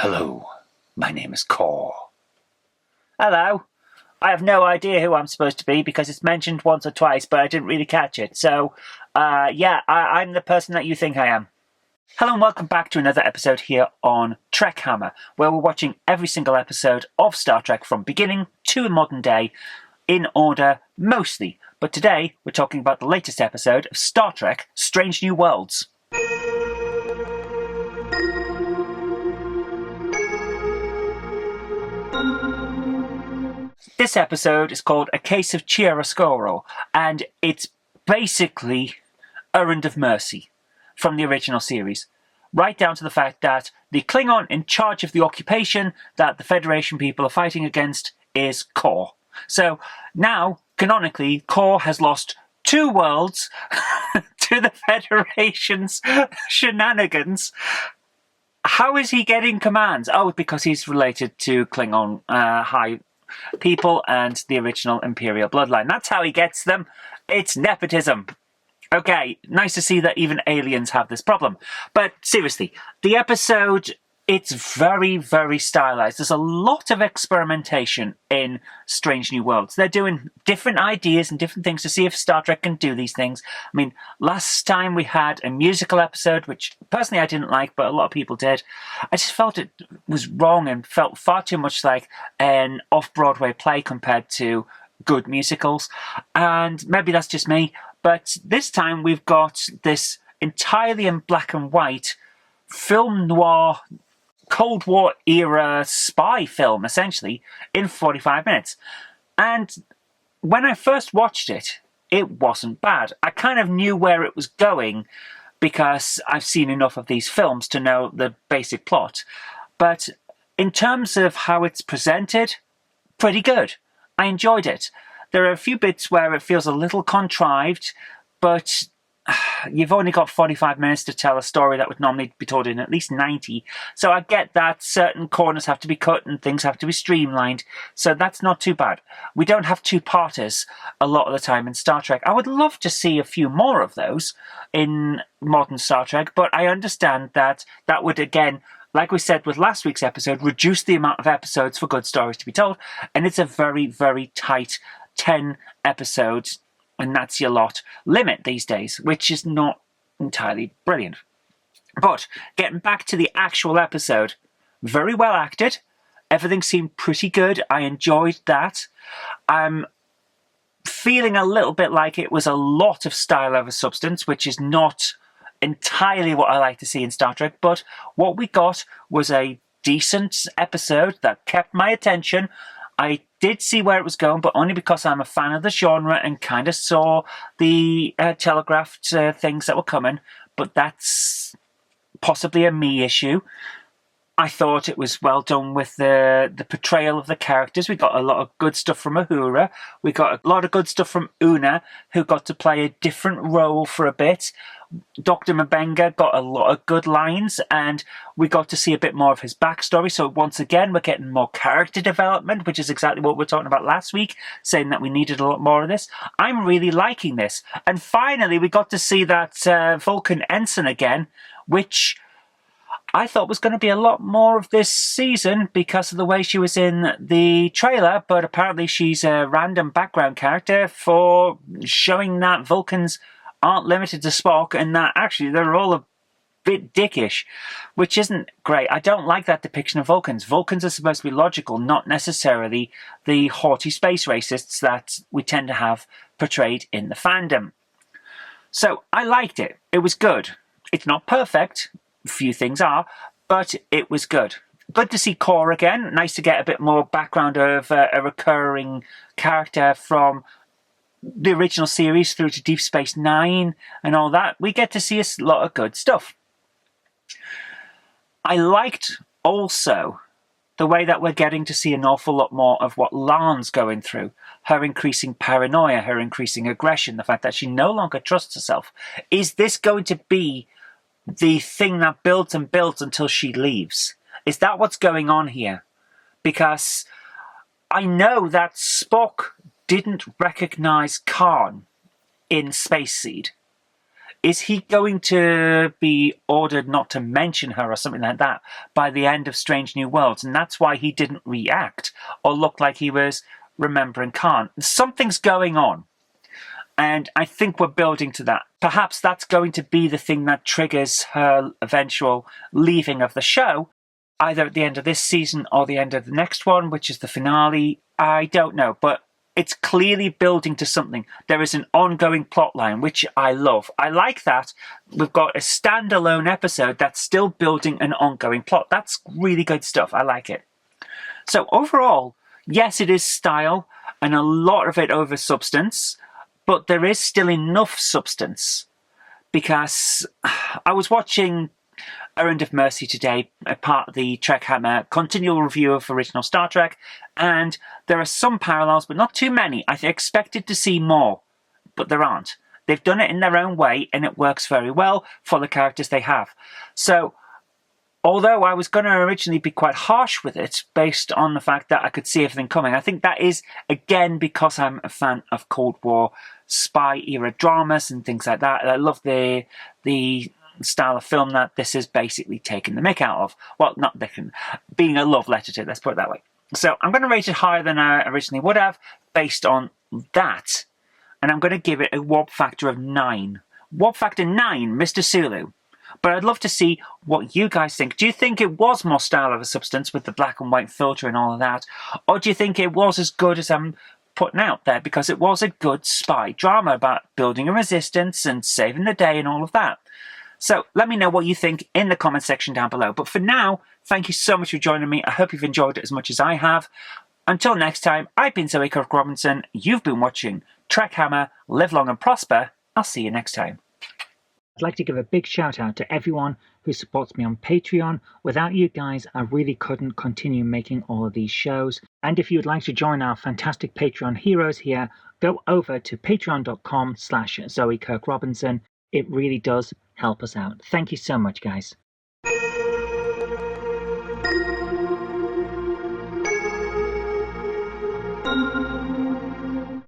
Hello, my name is Cor. Hello. I have no idea who I'm supposed to be because it's mentioned once or twice, but I didn't really catch it. So, I'm the person that you think I am. Hello and welcome back to another episode here on TrekHammer, where we're watching every single episode of Star Trek from beginning to modern day, in order mostly. But today, we're talking about the latest episode of Star Trek Strange New Worlds. This episode is called A Case of Chiaoscuro, and it's basically Errand of Mercy from the original series. Right down to the fact that the Klingon in charge of the occupation that the Federation people are fighting against is Kor. So now, canonically, Kor has lost 2 worlds to the Federation's shenanigans. How is he getting commands? Oh, because he's related to Klingon high people and the original Imperial bloodline. That's how he gets them. It's nepotism. Okay, nice to see that even aliens have this problem. But seriously, the episode, it's very, very stylized. There's a lot of experimentation in Strange New Worlds. They're doing different ideas and different things to see if Star Trek can do these things. I mean, last time we had a musical episode, which personally I didn't like, but a lot of people did. I just felt it was wrong and felt far too much like an off-Broadway play compared to good musicals. And maybe that's just me, but this time we've got this entirely in black and white film noir Cold War era spy film, essentially, in 45 minutes. And when I first watched it, it wasn't bad. I kind of knew where it was going because I've seen enough of these films to know the basic plot. But in terms of how it's presented, pretty good. I enjoyed it. There are a few bits where it feels a little contrived, but you've only got 45 minutes to tell a story that would normally be told in at least 90. So I get that certain corners have to be cut and things have to be streamlined. So that's not too bad. We don't have 2-parters a lot of the time in Star Trek. I would love to see a few more of those in modern Star Trek, but I understand that that would, again, like we said with last week's episode, reduce the amount of episodes for good stories to be told. And it's a very, very tight 10 episodes, and that's your lot limit these days, which is not entirely brilliant. But getting back to the actual episode, very well acted. Everything seemed pretty good. I enjoyed that. I'm feeling a little bit like it was a lot of style over substance, which is not entirely what I like to see in Star Trek, but what we got was a decent episode that kept my attention. I did see where it was going, but only because I'm a fan of the genre and kind of saw the telegraphed things that were coming, but that's possibly a me issue. I thought it was well done with the portrayal of the characters. We got a lot of good stuff from Uhura. We got a lot of good stuff from Una, who got to play a different role for a bit. Dr. M'Benga got a lot of good lines, and we got to see a bit more of his backstory. So once again, we're getting more character development, which is exactly what we were talking about last week, saying that we needed a lot more of this. I'm really liking this. And finally, we got to see that Vulcan ensign again, which I thought was going to be a lot more of this season because of the way she was in the trailer, but apparently she's a random background character for showing that Vulcans aren't limited to Spock and that actually they're all a bit dickish, which isn't great. I don't like that depiction of Vulcans. Vulcans are supposed to be logical, not necessarily the haughty space racists that we tend to have portrayed in the fandom. So I liked it. It was good. It's not perfect. Few things are, but it was good. Good to see Kor again. Nice to get a bit more background of a recurring character from the original series through to Deep Space Nine and all that. We get to see a lot of good stuff. I liked also the way that we're getting to see an awful lot more of what La'an's going through. Her increasing paranoia, her increasing aggression, the fact that she no longer trusts herself. Is this going to be the thing that builds and builds until she leaves? Is that what's going on here? Because I know that Spock didn't recognize Khan in Space Seed. is he going to be ordered not to mention her or something like that by the end of Strange New Worlds? And that's why he didn't react or look like he was remembering Khan. Something's going on. And I think we're building to that. Perhaps that's going to be the thing that triggers her eventual leaving of the show, either at the end of this season or the end of the next one, which is the finale. I don't know, but it's clearly building to something. There is an ongoing plot line, which I love. I like that we've got a standalone episode that's still building an ongoing plot. That's really good stuff. I like it. So overall, yes, it is style and a lot of it over substance, but there is still enough substance, because I was watching Errand of Mercy today, a part of the TrekHammer continual review of original Star Trek, and there are some parallels, but not too many. I expected to see more, but there aren't. They've done it in their own way, and it works very well for the characters they have. So, although I was going to originally be quite harsh with it, based on the fact that I could see everything coming, I think that is, again, because I'm a fan of Cold War spy-era dramas and things like that. I love the style of film that this is basically taking the mick out of. Well, not being a love letter to, let's put it that way. So I'm going to rate it higher than I originally would have, based on that. And I'm going to give it a warp factor of 9. Warp factor 9, Mr. Sulu. But I'd love to see what you guys think. Do you think it was more style over substance with the black and white filter and all of that? Or do you think it was as good as I'm putting out there, because it was a good spy drama about building a resistance and saving the day and all of that? So let me know what you think in the comment section down below. But for now, thank you so much for joining me. I hope you've enjoyed it as much as I have. Until next time, I've been Zoe Kirk Robinson. You've been watching TrekHammer. Live long and prosper. I'll see you next time. I'd like to give a big shout out to everyone who supports me on Patreon. Without you guys, I really couldn't continue making all of these shows. And if you'd like to join our fantastic Patreon heroes here, go over to patreon.com/Zoe Kirk Robinson. It really does help us out. Thank you so much, guys.